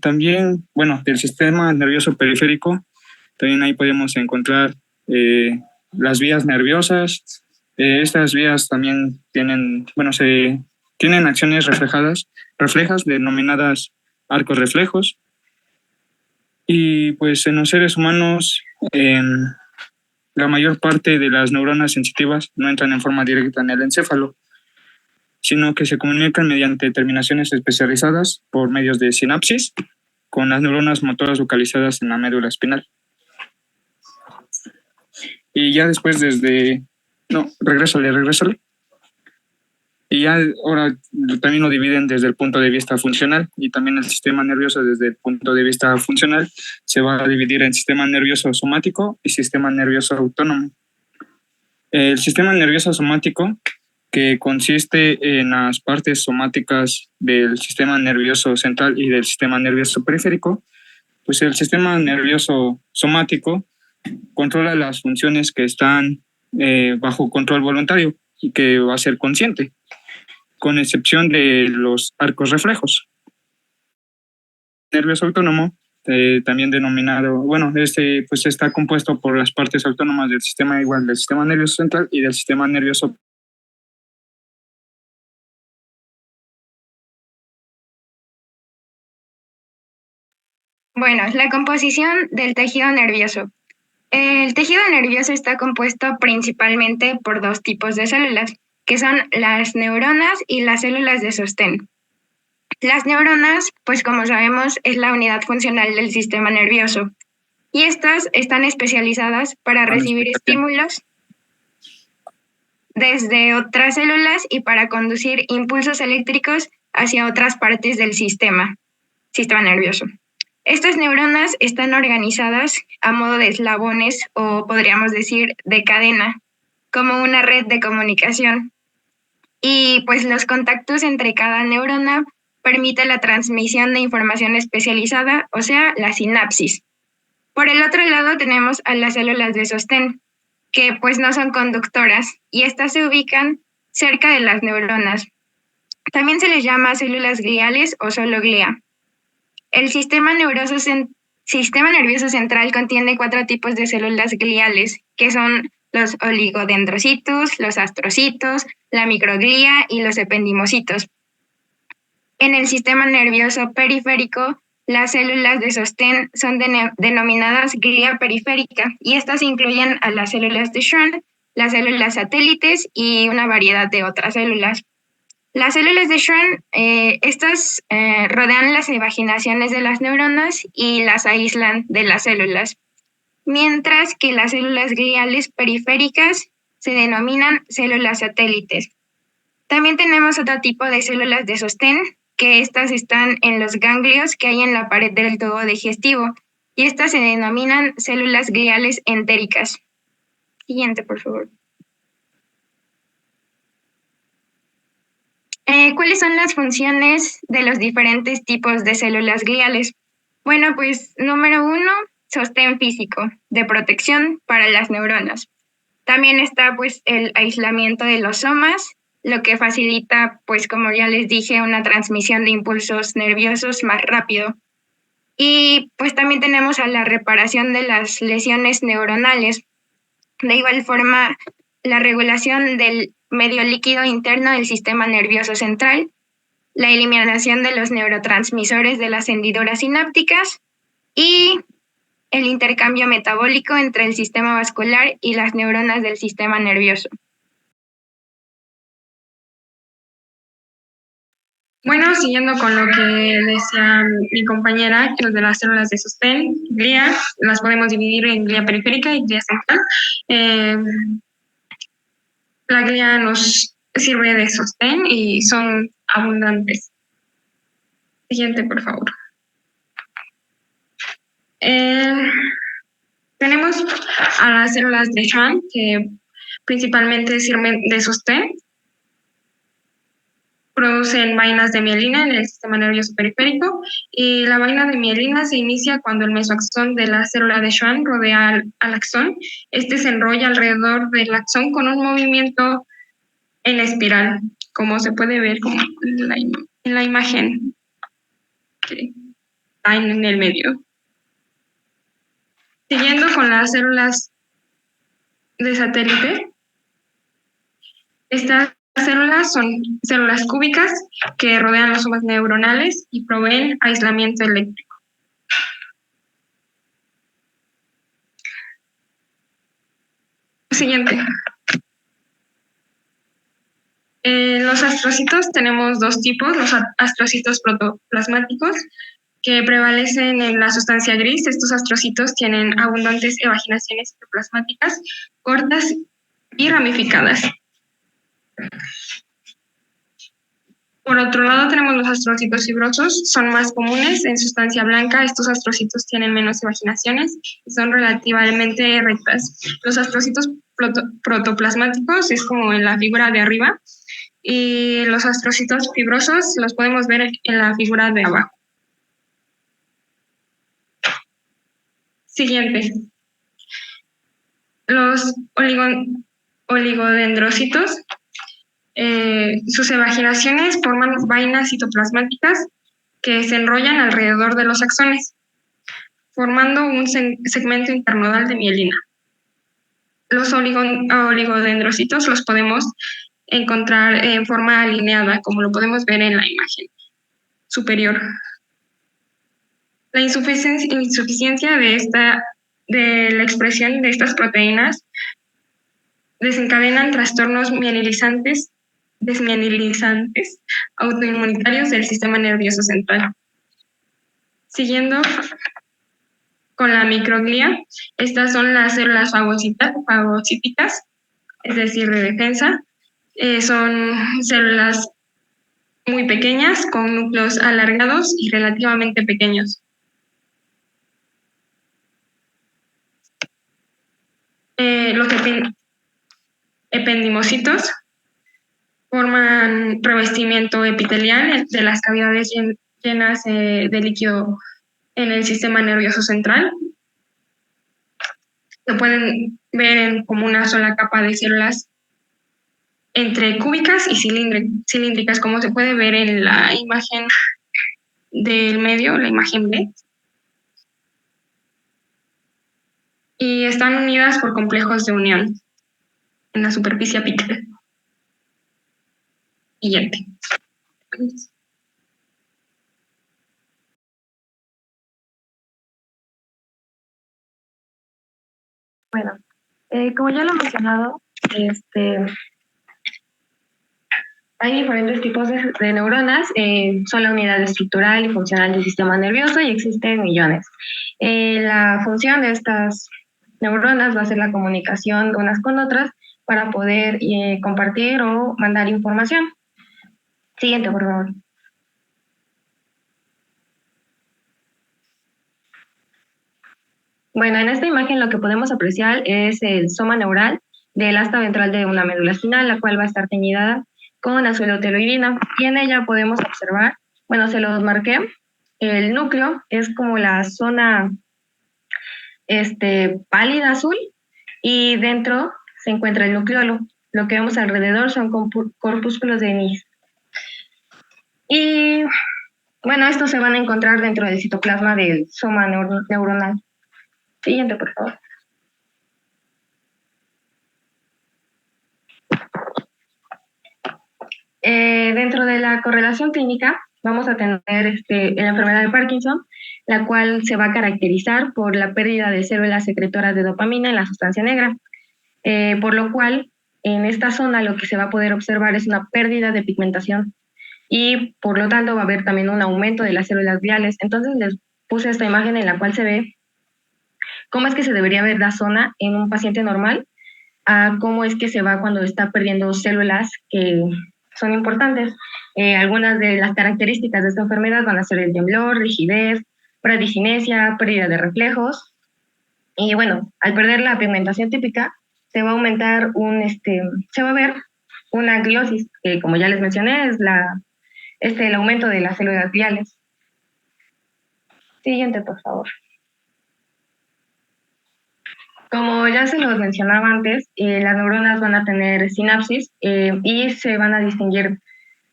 También, bueno, del sistema nervioso periférico, también ahí podemos encontrar las vías nerviosas. Estas vías también tienen, bueno, tienen acciones reflejas denominadas arcos reflejos. Y pues en los seres humanos, la mayor parte de las neuronas sensitivas no entran en forma directa en el encéfalo, sino que se comunican mediante terminaciones especializadas por medios de sinapsis con las neuronas motoras localizadas en la médula espinal. Y ya después regrésale. Y ya ahora también lo dividen desde el punto de vista funcional, y también el sistema nervioso desde el punto de vista funcional se va a dividir en sistema nervioso somático y sistema nervioso autónomo. El sistema nervioso somático, que consiste en las partes somáticas del sistema nervioso central y del sistema nervioso periférico, pues el sistema nervioso somático controla las funciones que están bajo control voluntario y que va a ser consciente, con excepción de los arcos reflejos. Nervioso autónomo, también denominado, bueno, pues está compuesto por las partes autónomas del sistema nervioso central y del sistema nervioso. Bueno, la composición del tejido nervioso. El tejido nervioso está compuesto principalmente por dos tipos de células, que son las neuronas y las células de sostén. Las neuronas, pues como sabemos, es la unidad funcional del sistema nervioso, y estas están especializadas para recibir estímulos desde otras células y para conducir impulsos eléctricos hacia otras partes del sistema nervioso. Estas neuronas están organizadas a modo de eslabones, o podríamos decir de cadena, como una red de comunicación. Y pues los contactos entre cada neurona permiten la transmisión de información especializada, o sea, la sinapsis. Por el otro lado tenemos a las células de sostén, que pues no son conductoras, y estas se ubican cerca de las neuronas. También se les llama células gliales o solo glía. El sistema nervioso central contiene 4 tipos de células gliales, que son los oligodendrocitos, los astrocitos, la microglía y los ependimocitos. En el sistema nervioso periférico, las células de sostén son denominadas glía periférica, y estas incluyen a las células de Schwann, las células satélites y una variedad de otras células. Las células de Schwann, estas rodean las evaginaciones de las neuronas y las aíslan de las células, mientras que las células gliales periféricas se denominan células satélites. También tenemos otro tipo de células de sostén, que estas están en los ganglios que hay en la pared del tubo digestivo, y estas se denominan células gliales entéricas. Siguiente, por favor. ¿Cuáles son las funciones de los diferentes tipos de células gliales? Bueno, pues número 1, sostén físico, de protección para las neuronas. También está pues el aislamiento de los somas, lo que facilita, pues como ya les dije, una transmisión de impulsos nerviosos más rápido. Y pues también tenemos a la reparación de las lesiones neuronales. De igual forma, la regulación del medio líquido interno del sistema nervioso central, la eliminación de los neurotransmisores de las hendiduras sinápticas y el intercambio metabólico entre el sistema vascular y las neuronas del sistema nervioso. Bueno, siguiendo con lo que decía mi compañera, que los de las células de sostén, glía, las podemos dividir en glía periférica y glía central. La glía nos sirve de sostén y son abundantes. Siguiente, por favor. Tenemos a las células de Schwann, que principalmente sirven de sostén. Producen vainas de mielina en el sistema nervioso periférico, y la vaina de mielina se inicia cuando el mesoaxón de la célula de Schwann rodea al axón. Este se enrolla alrededor del axón con un movimiento en espiral, como se puede ver como en la imagen. Okay. está en el medio. Siguiendo con las células de satélite, estas células son células cúbicas que rodean los somas neuronales y proveen aislamiento eléctrico. Siguiente. Los astrocitos tenemos dos tipos, los astrocitos protoplasmáticos, que prevalecen en la sustancia gris. Estos astrocitos tienen abundantes evaginaciones citoplasmáticas cortas y ramificadas. Por otro lado, tenemos los astrocitos fibrosos, son más comunes en sustancia blanca. Estos astrocitos tienen menos evaginaciones y son relativamente rectas. Los astrocitos protoplasmáticos es como en la figura de arriba, y los astrocitos fibrosos los podemos ver en la figura de abajo. Siguiente. Los oligodendrocitos, sus evaginaciones forman vainas citoplasmáticas que se enrollan alrededor de los axones, formando un segmento internodal de mielina. Los oligodendrocitos los podemos encontrar en forma alineada, como lo podemos ver en la imagen superior. La insuficiencia de la expresión de estas proteínas desencadenan trastornos desmielizantes autoinmunitarios del sistema nervioso central. Siguiendo con la microglía, estas son las células fagocíticas, es decir, de defensa. Son células muy pequeñas con núcleos alargados y relativamente pequeños. Los ependimocitos forman revestimiento epitelial de las cavidades llenas de líquido en el sistema nervioso central. Se pueden ver como una sola capa de células entre cúbicas y cilíndricas, como se puede ver en la imagen del medio, la imagen B. Y están unidas por complejos de unión en la superficie apical. Siguiente. Bueno, como ya lo he mencionado, hay diferentes tipos de neuronas, son la unidad estructural y funcional del sistema nervioso y existen millones. La función de estas neuronas va a ser la comunicación de unas con otras para poder compartir o mandar información. Siguiente, por favor. Bueno, en esta imagen lo que podemos apreciar es el soma neural del asta ventral de una médula espinal, la cual va a estar teñida con azuleoteloidina, y en ella podemos observar, bueno, se los marqué, el núcleo es como la zona pálida azul, y dentro se encuentra el nucleolo. Lo que vemos alrededor son corpúsculos de Nis. Y bueno, estos se van a encontrar dentro del citoplasma del soma neuronal. Siguiente, por favor. Dentro de la correlación clínica vamos a tener la enfermedad de Parkinson, la cual se va a caracterizar por la pérdida de células secretoras de dopamina en la sustancia negra, por lo cual en esta zona lo que se va a poder observar es una pérdida de pigmentación y por lo tanto va a haber también un aumento de las células gliales. Entonces les puse esta imagen en la cual se ve cómo es que se debería ver la zona en un paciente normal, a cómo es que se va cuando está perdiendo células que son importantes. Algunas de las características de esta enfermedad van a ser el temblor, rigidez, bradicinesia, pérdida de reflejos. Y bueno, al perder la pigmentación típica, se va a aumentar se va a ver una gliosis, que como ya les mencioné, es el aumento de las células gliales. Siguiente, por favor. Como ya se los mencionaba antes, las neuronas van a tener sinapsis y se van a distinguir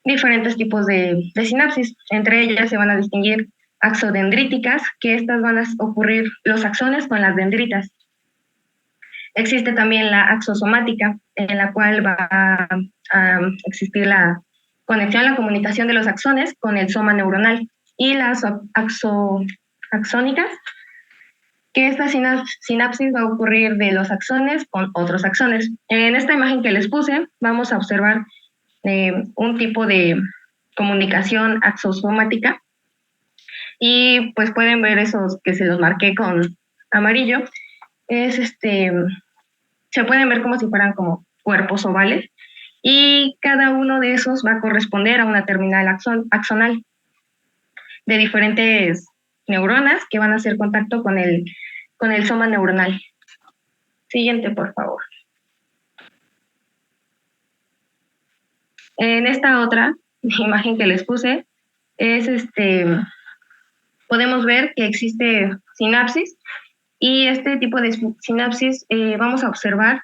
diferentes tipos de sinapsis. Entre ellas se van a distinguir axodendríticas, que estas van a ocurrir los axones con las dendritas. Existe también la axosomática, en la cual va a existir la conexión, la comunicación de los axones con el soma neuronal. Y las axónicas, que esta sinapsis va a ocurrir de los axones con otros axones. En esta imagen que les puse, vamos a observar un tipo de comunicación axosomática, y pues pueden ver esos que se los marqué con amarillo. Se pueden ver como si fueran como cuerpos ovales, y cada uno de esos va a corresponder a una terminal axonal de diferentes neuronas que van a hacer contacto con el soma neuronal. Siguiente, por favor. En esta otra imagen que les puse, podemos ver que existe sinapsis, y este tipo de sinapsis vamos a observar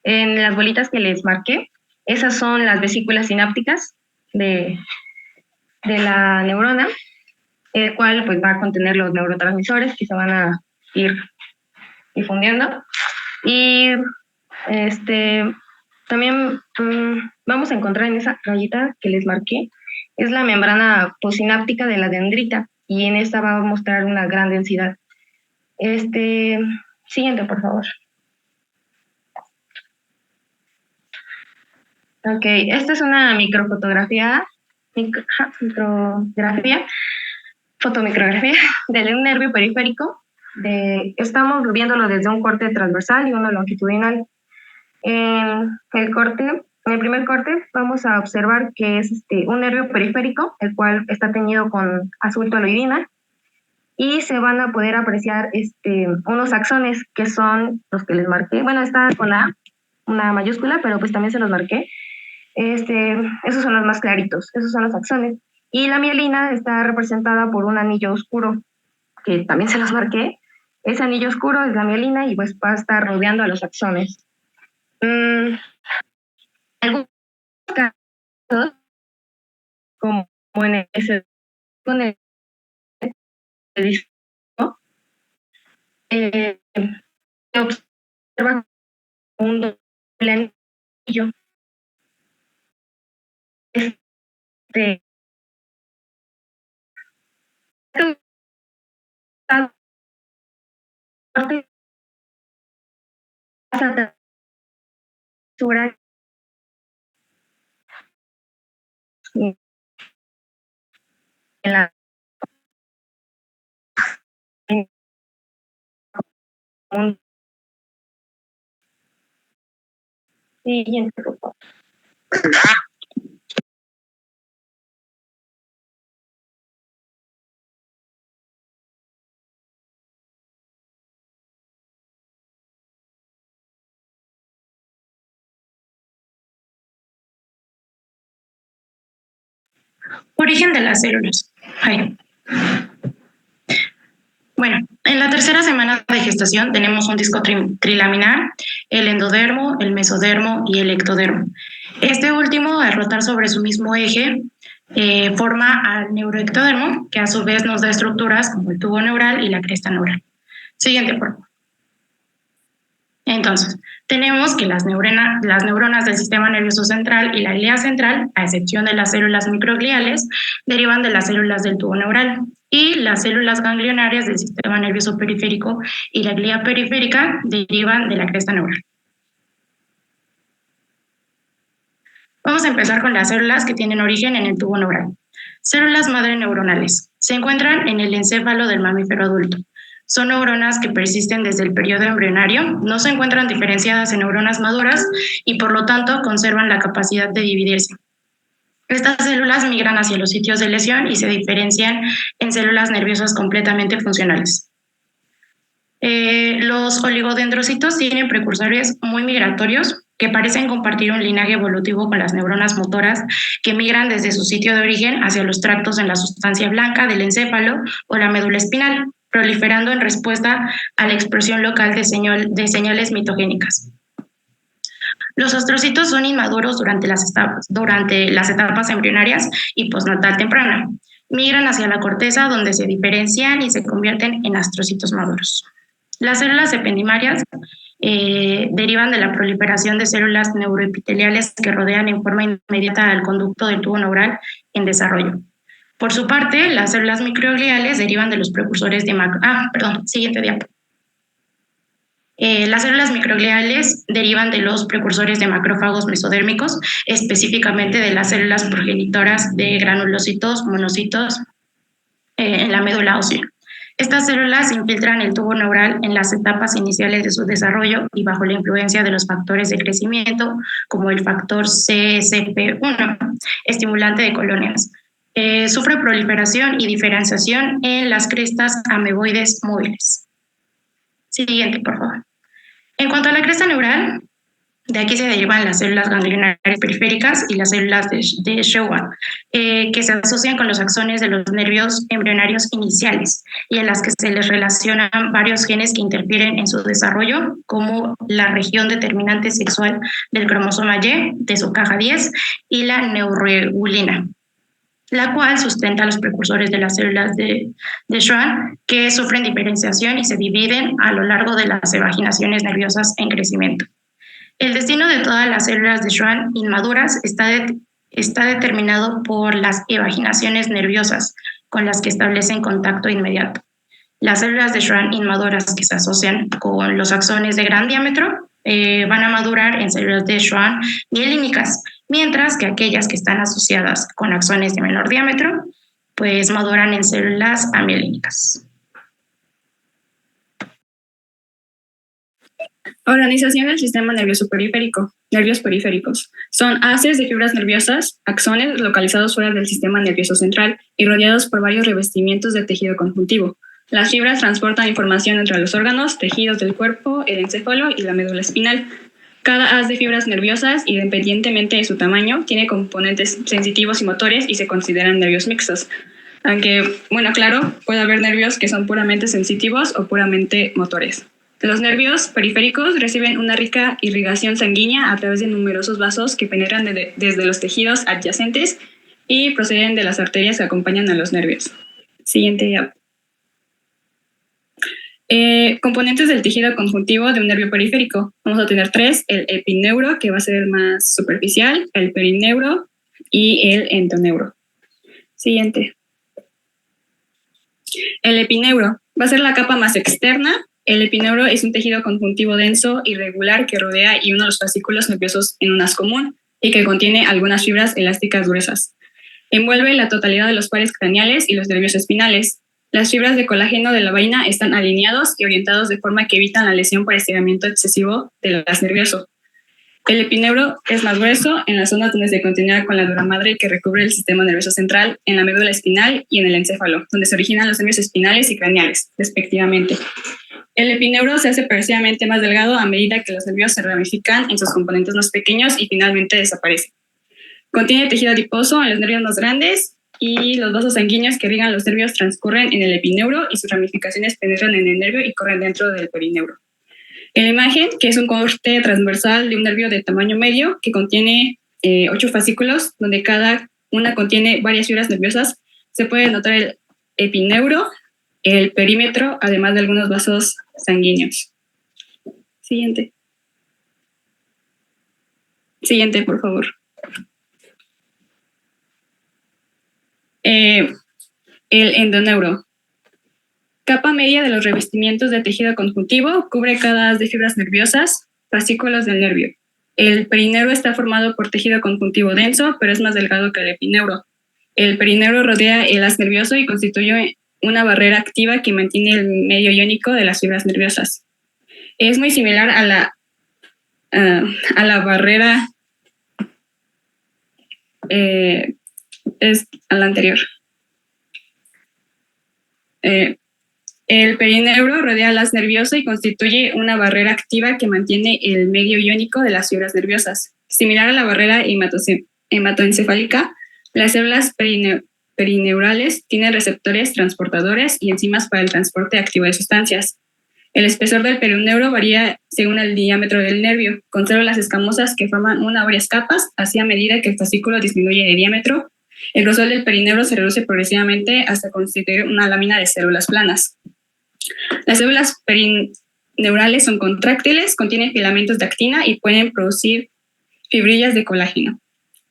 en las bolitas que les marqué. Esas son las vesículas sinápticas de la neurona, el cual pues va a contener los neurotransmisores que se van a ir difundiendo. Y también vamos a encontrar en esa rayita que les marqué, es la membrana postsináptica de la dendrita, y en esta va a mostrar una gran densidad. Siguiente, por favor. Ok, esta es una fotomicrografía del nervio periférico. Estamos viéndolo desde un corte transversal y uno longitudinal. En el primer corte vamos a observar que es un nervio periférico, el cual está teñido con azul toloidina, y se van a poder apreciar unos axones, que son los que les marqué. Bueno, está con una mayúscula, pero pues también se los marqué. Esos son los más claritos, esos son los axones. Y la mielina está representada por un anillo oscuro, que también se los marqué. Ese anillo oscuro es la mielina, y pues va a estar rodeando a los axones. Algunos casos, como en ese con el disco, se observa un doble anillo. En la siguiente, por favor. Origen de las células. Bueno, en la tercera semana de gestación tenemos un disco trilaminar, el endodermo, el mesodermo y el ectodermo. Este último, al rotar sobre su mismo eje, forma al neuroectodermo, que a su vez nos da estructuras como el tubo neural y la cresta neural. Siguiente, por favor. Entonces, tenemos que las neuronas del sistema nervioso central y la glía central, a excepción de las células microgliales, derivan de las células del tubo neural, y las células ganglionarias del sistema nervioso periférico y la glía periférica derivan de la cresta neural. Vamos a empezar con las células que tienen origen en el tubo neural. Células madre neuronales. Se encuentran en el encéfalo del mamífero adulto. Son neuronas que persisten desde el periodo embrionario, no se encuentran diferenciadas en neuronas maduras y por lo tanto conservan la capacidad de dividirse. Estas células migran hacia los sitios de lesión y se diferencian en células nerviosas completamente funcionales. Los oligodendrocitos tienen precursores muy migratorios que parecen compartir un linaje evolutivo con las neuronas motoras que migran desde su sitio de origen hacia los tractos en la sustancia blanca del encéfalo o la médula espinal, proliferando en respuesta a la expresión local de señales mitogénicas. Los astrocitos son inmaduros durante las etapas embrionarias y postnatal temprana. Migran hacia la corteza, donde se diferencian y se convierten en astrocitos maduros. Las células ependimarias derivan de la proliferación de células neuroepiteliales que rodean en forma inmediata al conducto del tubo neural en desarrollo. Por su parte, las células microgliales derivan de los precursores de siguiente diapo. Las células microgliales derivan de los precursores de macrófagos mesodérmicos, específicamente de las células progenitoras de granulocitos, monocitos en la médula ósea. Estas células infiltran el tubo neural en las etapas iniciales de su desarrollo y bajo la influencia de los factores de crecimiento, como el factor CSP1, estimulante de colonias. Sufre proliferación y diferenciación en las crestas ameboides móviles. Siguiente, por favor. En cuanto a la cresta neural, de aquí se derivan las células ganglionares periféricas y las células de Schwann, que se asocian con los axones de los nervios embrionarios iniciales y en las que se les relacionan varios genes que interfieren en su desarrollo, como la región determinante sexual del cromosoma Y de su caja 10 y la neuroegulina, la cual sustenta los precursores de las células de Schwann, que sufren diferenciación y se dividen a lo largo de las evaginaciones nerviosas en crecimiento. El destino de todas las células de Schwann inmaduras está determinado por las evaginaciones nerviosas con las que establecen contacto inmediato. Las células de Schwann inmaduras que se asocian con los axones de gran diámetro van a madurar en células de Schwann mielínicas, mientras que aquellas que están asociadas con axones de menor diámetro, pues maduran en células amielínicas. Organización del sistema nervioso periférico. Nervios periféricos. Son haces de fibras nerviosas, axones localizados fuera del sistema nervioso central y rodeados por varios revestimientos de tejido conjuntivo. Las fibras transportan información entre los órganos, tejidos del cuerpo, el encéfalo y la médula espinal. Cada haz de fibras nerviosas, independientemente de su tamaño, tiene componentes sensitivos y motores y se consideran nervios mixtos. Aunque, bueno, claro, puede haber nervios que son puramente sensitivos o puramente motores. Los nervios periféricos reciben una rica irrigación sanguínea a través de numerosos vasos que penetran desde los tejidos adyacentes y proceden de las arterias que acompañan a los nervios. Siguiente diapo. Componentes del tejido conjuntivo de un nervio periférico. Vamos a tener 3, el epineuro, que va a ser el más superficial, el perineuro y el entoneuro. Siguiente. El epineuro va a ser la capa más externa. El epineuro es un tejido conjuntivo denso, irregular, que rodea y une los fascículos nerviosos en un haz común y que contiene algunas fibras elásticas gruesas. Envuelve la totalidad de los pares craneales y los nervios espinales. Las fibras de colágeno de la vaina están alineados y orientados de forma que evitan la lesión por estiramiento excesivo del haz nervioso. El epineuro es más grueso en la zona donde se continúa con la dura madre que recubre el sistema nervioso central, en la médula espinal y en el encéfalo, donde se originan los nervios espinales y craneales, respectivamente. El epineuro se hace progresivamente más delgado a medida que los nervios se ramifican en sus componentes más pequeños y finalmente desaparecen. Contiene tejido adiposo en los nervios más grandes y los vasos sanguíneos que irrigan los nervios transcurren en el epineuro y sus ramificaciones penetran en el nervio y corren dentro del perineuro. En la imagen, que es un corte transversal de un nervio de tamaño medio que contiene 8 fascículos, donde cada una contiene varias fibras nerviosas, se puede notar el epineuro, el perímetro, además de algunos vasos sanguíneos. Siguiente. Siguiente, por favor. El endoneuro. Capa media de los revestimientos de tejido conjuntivo cubre cada haz de fibras nerviosas, fascículos del nervio. El perineuro está formado por tejido conjuntivo denso, pero es más delgado que el epineuro. El perineuro rodea el haz nervioso y constituye una barrera activa que mantiene el medio iónico de las fibras nerviosas. Es muy similar a la barrera es a la anterior. El perineuro rodea el haz nervioso y constituye una barrera activa que mantiene el medio iónico de las fibras nerviosas. Similar a la barrera hematoencefálica, las células perineurales tienen receptores transportadores y enzimas para el transporte activo de sustancias. El espesor del perineuro varía según el diámetro del nervio, con células escamosas que forman una o varias capas, así a medida que el fascículo disminuye de diámetro. El grosor del perineuro se reduce progresivamente hasta constituir una lámina de células planas. Las células perineurales son contráctiles, contienen filamentos de actina y pueden producir fibrillas de colágeno.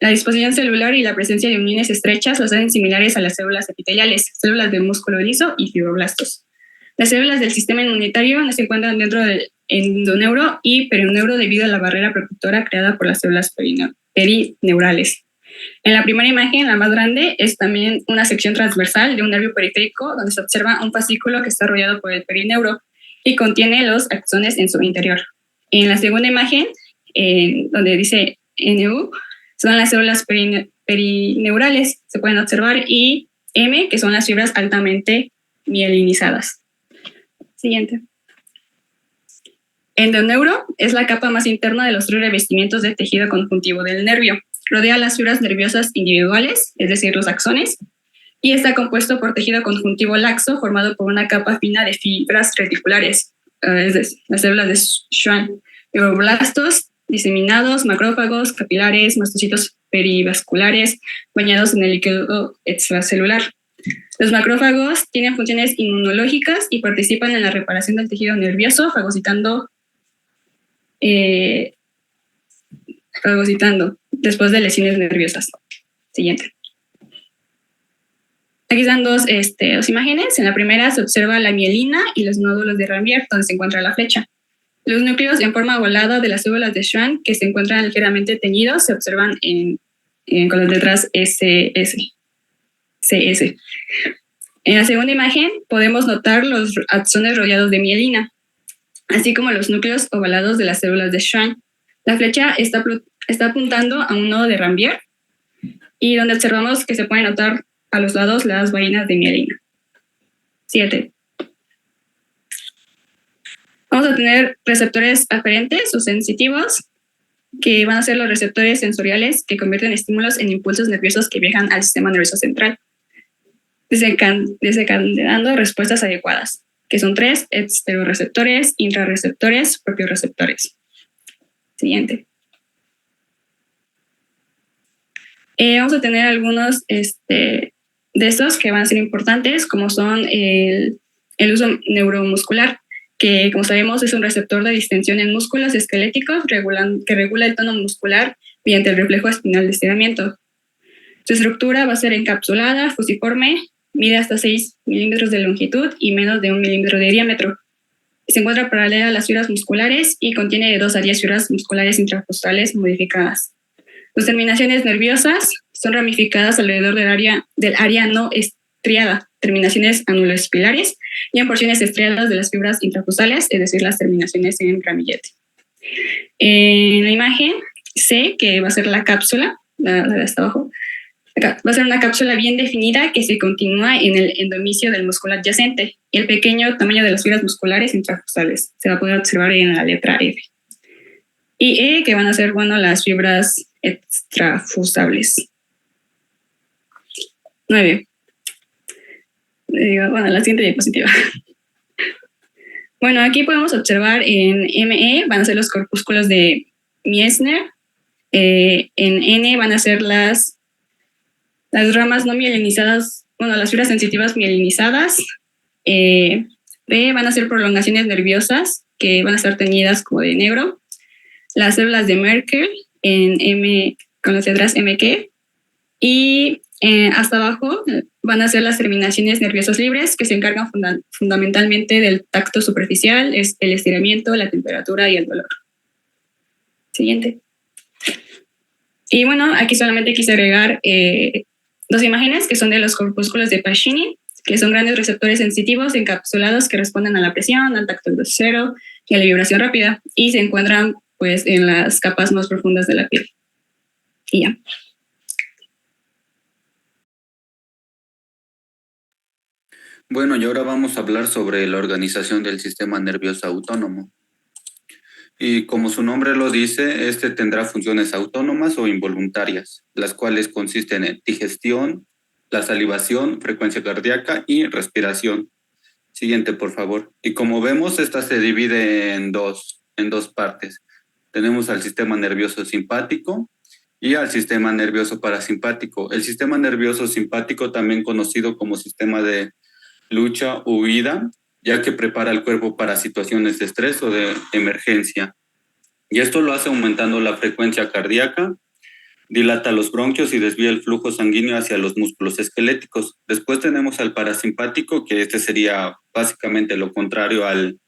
La disposición celular y la presencia de uniones estrechas los hacen similares a las células epiteliales, células de músculo liso y fibroblastos. Las células del sistema inmunitario no se encuentran dentro del endoneuro y perineuro debido a la barrera protectora creada por las células perineurales. En la primera imagen, la más grande, es también una sección transversal de un nervio periférico donde se observa un fascículo que está rodeado por el perineuro y contiene los axones en su interior. En la segunda imagen, donde dice NU, son las células perineurales, se pueden observar, y M, que son las fibras altamente mielinizadas. Siguiente. Endoneuro es la capa más interna de los 3 revestimientos de tejido conjuntivo del nervio. Rodea las fibras nerviosas individuales, es decir, los axones, y está compuesto por tejido conjuntivo laxo formado por una capa fina de fibras reticulares, es decir, las células de Schwann, fibroblastos diseminados, macrófagos, capilares, mastocitos perivasculares bañados en el líquido extracelular. Los macrófagos tienen funciones inmunológicas y participan en la reparación del tejido nervioso, fagocitando después de lesiones nerviosas. Siguiente. Aquí están dos imágenes. En la primera se observa la mielina y los nódulos de Ranvier, donde se encuentra la flecha. Los núcleos en forma ovalada de las células de Schwann, que se encuentran ligeramente teñidos, se observan con las letras SS. CS. En la segunda imagen podemos notar los axones rodeados de mielina, así como los núcleos ovalados de las células de Schwann. La flecha está apuntando a un nodo de Ranvier y donde observamos que se pueden notar a los lados las vainas de mielina. 7. Vamos a tener receptores aferentes o sensitivos, que van a ser los receptores sensoriales que convierten estímulos en impulsos nerviosos que viajan al sistema nervioso central, desencadenando respuestas adecuadas, que son 3: esteroreceptores, intrarreceptores, propioreceptores. Siguiente. Vamos a tener algunos de estos que van a ser importantes, como son el uso neuromuscular, que como sabemos es un receptor de distensión en músculos esqueléticos que regula el tono muscular mediante el reflejo espinal de estiramiento. Su estructura va a ser encapsulada, fusiforme, mide hasta 6 milímetros de longitud y menos de 1 milímetro de diámetro. Se encuentra paralela a las fibras musculares y contiene de 2 a 10 fibras musculares intracostales modificadas. Sus terminaciones nerviosas son ramificadas alrededor del área no estriada, terminaciones anuloespilares, y en porciones estriadas de las fibras intracostales, es decir, las terminaciones en ramillete. En la imagen C, que va a ser la cápsula, la de hasta abajo, acá, va a ser una cápsula bien definida que se continúa en el endomisio del músculo adyacente y el pequeño tamaño de las fibras musculares intracostales. Se va a poder observar en la letra F. Y E, que van a ser, las fibras extrafusables. 9. La siguiente diapositiva. Aquí podemos observar en ME van a ser los corpúsculos de Miesner, en N van a ser las ramas no mielinizadas, las fibras sensitivas mielinizadas, B van a ser prolongaciones nerviosas que van a estar teñidas como de negro, las células de Merkel en M con las letras MQ, y hasta abajo van a ser las terminaciones nerviosas libres que se encargan fundamentalmente del tacto superficial, el estiramiento, la temperatura y el dolor. Siguiente. Y aquí solamente quise agregar 2 imágenes que son de los corpúsculos de Pacini, que son grandes receptores sensitivos encapsulados que responden a la presión, al tacto grosero y a la vibración rápida, y se encuentran en las capas más profundas de la piel. Y ya. Bueno, y ahora vamos a hablar sobre la organización del sistema nervioso autónomo. Y como su nombre lo dice, este tendrá funciones autónomas o involuntarias, las cuales consisten en digestión, la salivación, frecuencia cardíaca y respiración. Siguiente, por favor. Y como vemos, esta se divide en dos partes. Tenemos al sistema nervioso simpático y al sistema nervioso parasimpático. El sistema nervioso simpático, también conocido como sistema de lucha o huida, ya que prepara el cuerpo para situaciones de estrés o de emergencia. Y esto lo hace aumentando la frecuencia cardíaca, dilata los bronquios y desvía el flujo sanguíneo hacia los músculos esqueléticos. Después tenemos al parasimpático, que este sería básicamente lo contrario al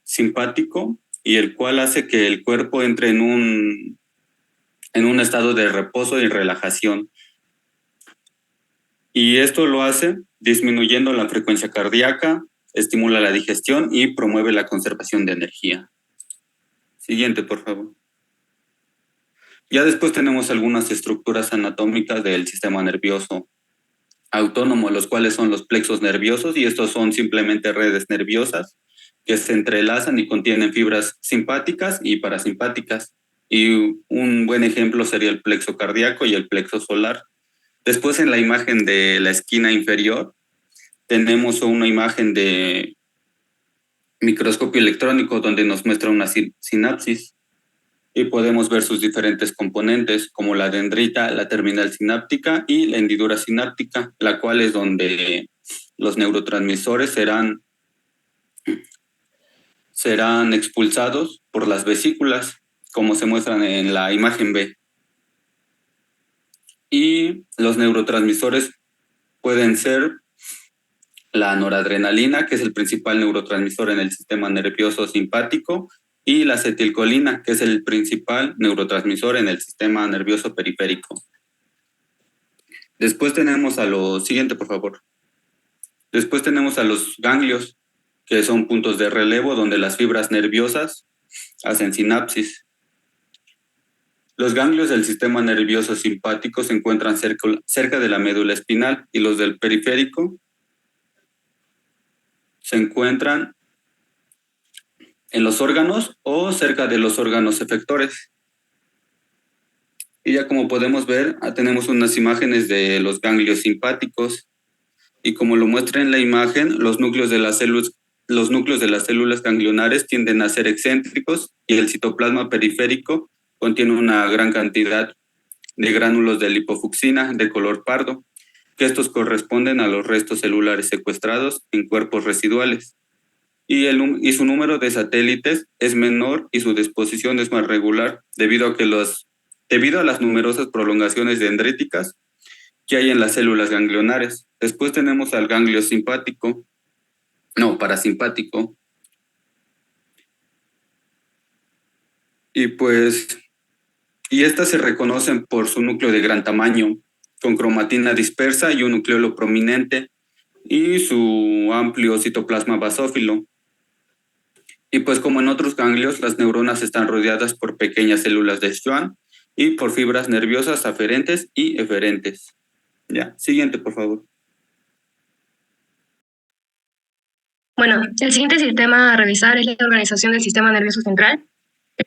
simpático, y el cual hace que el cuerpo entre en un estado de reposo y relajación. Y esto lo hace disminuyendo la frecuencia cardíaca, estimula la digestión y promueve la conservación de energía. Siguiente, por favor. Ya después tenemos algunas estructuras anatómicas del sistema nervioso autónomo, los cuales son los plexos nerviosos, y estos son simplemente redes nerviosas que se entrelazan y contienen fibras simpáticas y parasimpáticas. Y un buen ejemplo sería el plexo cardíaco y el plexo solar. Después, en la imagen de la esquina inferior, tenemos una imagen de microscopio electrónico donde nos muestra una sinapsis y podemos ver sus diferentes componentes, como la dendrita, la terminal sináptica y la hendidura sináptica, la cual es donde los neurotransmisores serán expulsados por las vesículas, como se muestran en la imagen B. Y los neurotransmisores pueden ser la noradrenalina, que es el principal neurotransmisor en el sistema nervioso simpático, y la acetilcolina, que es el principal neurotransmisor en el sistema nervioso periférico. Después tenemos a los... Siguiente, por favor. Después tenemos a los ganglios, que son puntos de relevo donde las fibras nerviosas hacen sinapsis. Los ganglios del sistema nervioso simpático se encuentran cerca de la médula espinal, y los del periférico se encuentran en los órganos o cerca de los órganos efectores. Y ya como podemos ver, tenemos unas imágenes de los ganglios simpáticos, y como lo muestra en la imagen, los núcleos de las células ganglionares tienden a ser excéntricos, y el citoplasma periférico contiene una gran cantidad de gránulos de lipofucsina de color pardo, que estos corresponden a los restos celulares secuestrados en cuerpos residuales. Y su número de satélites es menor y su disposición es más regular debido a las numerosas prolongaciones dendríticas que hay en las células ganglionares. Después tenemos al ganglio parasimpático. Y estas se reconocen por su núcleo de gran tamaño, con cromatina dispersa y un nucleolo prominente, y su amplio citoplasma basófilo. Y pues como en otros ganglios, las neuronas están rodeadas por pequeñas células de Schwann y por fibras nerviosas aferentes y eferentes. Ya, siguiente, por favor. Bueno, el siguiente sistema a revisar es la organización del sistema nervioso central,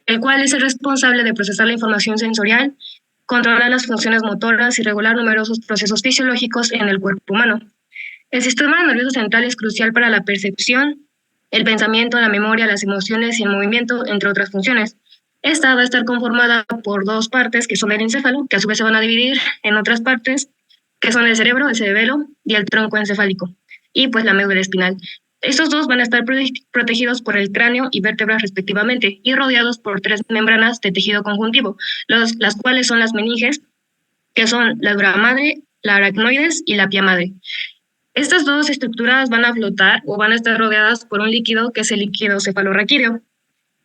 el cual es el responsable de procesar la información sensorial, controlar las funciones motoras y regular numerosos procesos fisiológicos en el cuerpo humano. El sistema nervioso central es crucial para la percepción, el pensamiento, la memoria, las emociones y el movimiento, entre otras funciones. Esta va a estar conformada por dos partes, que son el encéfalo, que a su vez se van a dividir en otras partes, que son el cerebro, el cerebelo y el tronco encefálico, y pues la médula espinal. Estos dos van a estar protegidos por el cráneo y vértebras respectivamente, y rodeados por tres membranas de tejido conjuntivo, las cuales son las meninges, que son la dura madre, la aracnoides y la pia madre. Estas dos estructuras van a flotar o van a estar rodeadas por un líquido que es el líquido cefalorraquídeo,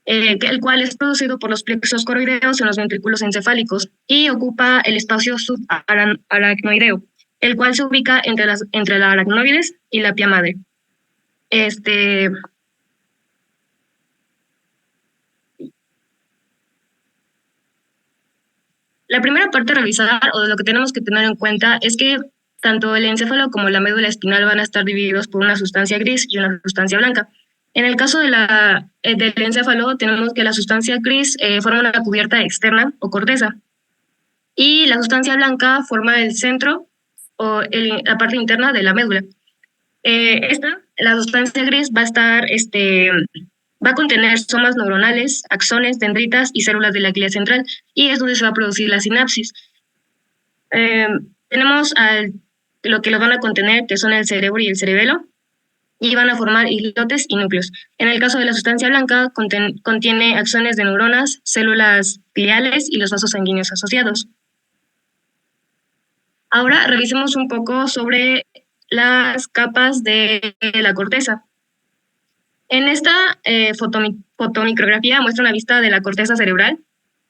el cual es producido por los plexos coroideos en los ventrículos encefálicos y ocupa el espacio subaracnoideo, el cual se ubica entre la aracnoides y la pia madre. La primera parte a revisar, o de lo que tenemos que tener en cuenta, es que tanto el encéfalo como la médula espinal van a estar divididos por una sustancia gris y una sustancia blanca. En el caso del encéfalo, tenemos que la sustancia gris forma una cubierta externa o corteza, y la sustancia blanca forma el centro o la parte interna de la médula. La sustancia gris va a contener somas neuronales, axones, dendritas y células de la glía central, y es donde se va a producir la sinapsis. Tenemos lo que los van a contener, que son el cerebro y el cerebelo, y van a formar islotes y núcleos. En el caso de la sustancia blanca, contiene axones de neuronas, células gliales y los vasos sanguíneos asociados. Ahora revisemos un poco sobre las capas de la corteza. En esta fotomicrografía muestra una vista de la corteza cerebral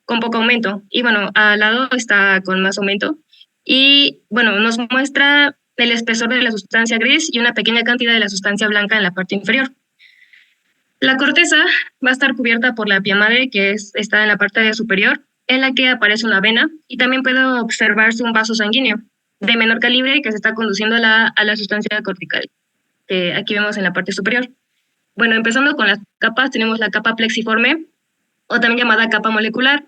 con poco aumento, y bueno, al lado está con más aumento, y bueno, nos muestra el espesor de la sustancia gris y una pequeña cantidad de la sustancia blanca en la parte inferior. La corteza va a estar cubierta por la pía madre, que está en la parte superior, en la que aparece una vena, y también puede observarse un vaso sanguíneo de menor calibre que se está conduciendo a la sustancia cortical, que aquí vemos en la parte superior. Bueno, empezando con las capas, tenemos la capa plexiforme, o también llamada capa molecular,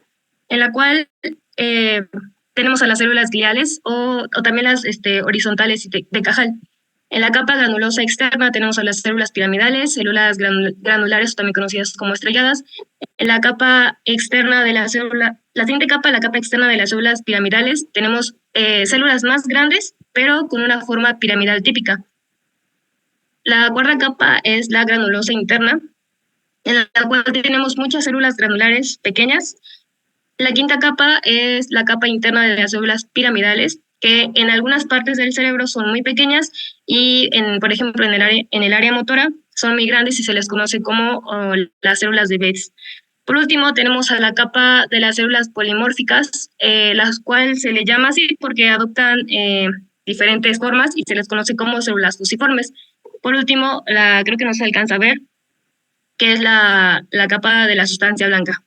en la cual tenemos a las células gliales o también las horizontales de Cajal. En la capa granulosa externa tenemos a las células piramidales, células granulares, también conocidas como estrelladas. En la capa externa de la célula, la siguiente capa, la capa externa de las células piramidales, tenemos células más grandes, pero con una forma piramidal típica. La cuarta capa es la granulosa interna, en la cual tenemos muchas células granulares pequeñas. La quinta capa es la capa interna de las células piramidales, que en algunas partes del cerebro son muy pequeñas y, por ejemplo, en el área motora son muy grandes y se les conoce como las células de Betz. Por último, tenemos a la capa de las células polimórficas, las cuales se le llama así porque adoptan diferentes formas y se les conoce como células fusiformes. Por último, creo que no se alcanza a ver, que es la capa de la sustancia blanca.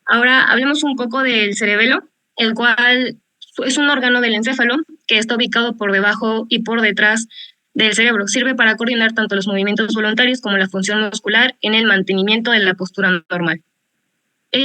Ahora hablemos un poco del cerebelo, el cual es un órgano del encéfalo que está ubicado por debajo y por detrás del cerebro. Sirve para coordinar tanto los movimientos voluntarios como la función muscular en el mantenimiento de la postura normal. Va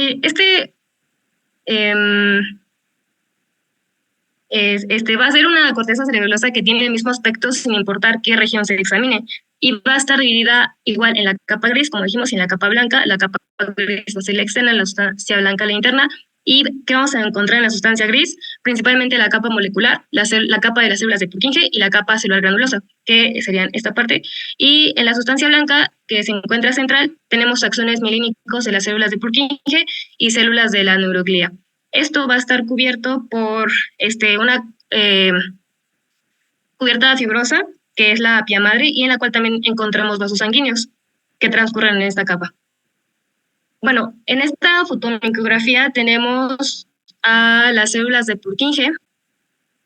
a ser una corteza cerebelosa que tiene el mismo aspecto sin importar qué región se examine, y va a estar dividida igual en la capa gris, como dijimos, y en la capa blanca. La capa gris va a ser la externa, la sustancia blanca la interna. ¿Y qué vamos a encontrar en la sustancia gris? Principalmente la capa molecular, la capa de las células de Purkinje y la capa celular granulosa, que serían esta parte. Y en la sustancia blanca, que se encuentra central, tenemos axones mielínicos de las células de Purkinje y células de la neuroglía. Esto va a estar cubierto por una cubierta fibrosa, que es la pía madre, y en la cual también encontramos vasos sanguíneos que transcurren en esta capa. Bueno, en esta fotomicrografía tenemos a las células de Purkinje,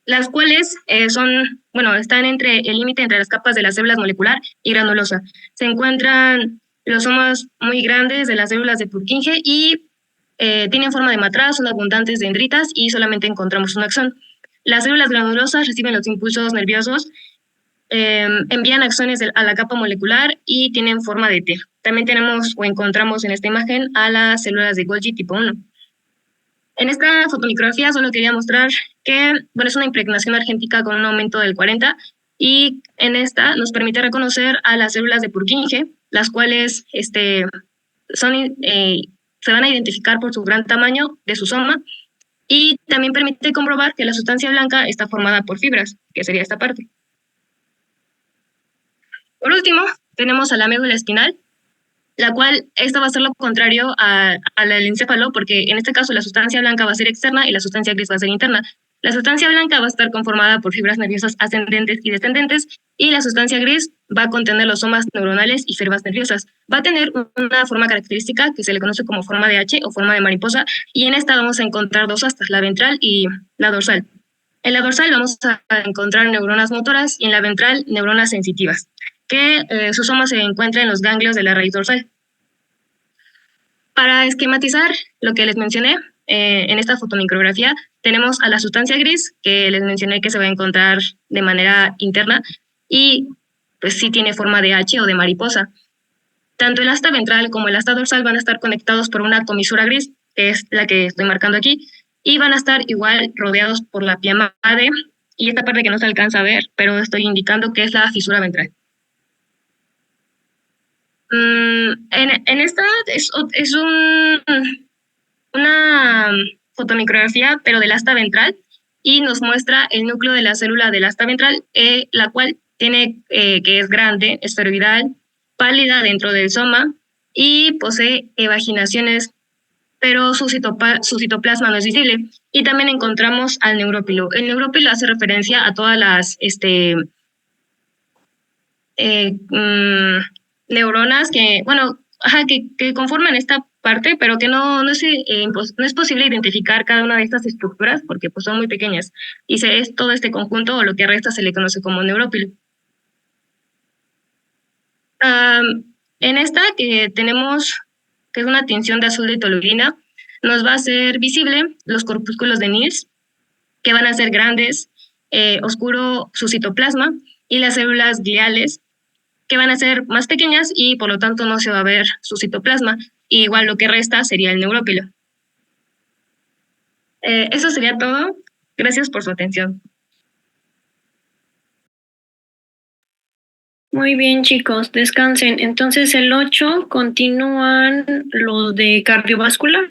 las cuales están entre el límite entre las capas de las células molecular y granulosa. Se encuentran los somos muy grandes de las células de Purkinje y tienen forma de matraz, son abundantes de dendritas y solamente encontramos un axón. Las células granulosas reciben los impulsos nerviosos, envían axones a la capa molecular y tienen forma de T. También tenemos o encontramos en esta imagen a las células de Golgi tipo 1. En esta fotomicrografía solo quería mostrar que es una impregnación argéntica con un aumento del 40, y en esta nos permite reconocer a las células de Purkinje, las cuales se van a identificar por su gran tamaño de su soma, y también permite comprobar que la sustancia blanca está formada por fibras, que sería esta parte. Por último, tenemos a la médula espinal, la cual esta va a ser lo contrario al encéfalo, porque en este caso la sustancia blanca va a ser externa y la sustancia gris va a ser interna. La sustancia blanca va a estar conformada por fibras nerviosas ascendentes y descendentes, y la sustancia gris va a contener los somas neuronales y fibras nerviosas. Va a tener una forma característica que se le conoce como forma de H o forma de mariposa, y en esta vamos a encontrar dos astas, la ventral y la dorsal. En la dorsal vamos a encontrar neuronas motoras y en la ventral neuronas sensitivas, que su soma se encuentra en los ganglios de la raíz dorsal. Para esquematizar lo que les mencioné, en esta fotomicrografía tenemos a la sustancia gris, que les mencioné que se va a encontrar de manera interna, y pues sí tiene forma de H o de mariposa. Tanto el asta ventral como el asta dorsal van a estar conectados por una comisura gris, que es la que estoy marcando aquí, y van a estar igual rodeados por la pía madre, y esta parte que no se alcanza a ver, pero estoy indicando que es la fisura ventral. En esta es una fotomicrografía, pero del asta ventral, y nos muestra el núcleo de la célula del asta ventral, la cual tiene, que es grande, esferoidal, pálida dentro del soma y posee evaginaciones, pero su citoplasma no es visible. Y también encontramos al neurópilo. El neurópilo hace referencia a todas las neuronas que conforman esta parte, pero que no es posible identificar cada una de estas estructuras porque pues, son muy pequeñas. Y es todo este conjunto, o lo que resta se le conoce como neurópilo. En esta que tenemos, que es una tinción de azul de toluidina, nos va a ser visible los corpúsculos de Nils, que van a ser grandes, oscuro su citoplasma, y las células gliales, que van a ser más pequeñas y por lo tanto no se va a ver su citoplasma. Y igual lo que resta sería el neurópilo. Eso sería todo. Gracias por su atención. Muy bien, chicos, descansen. Entonces el 8 continúan los de cardiovascular.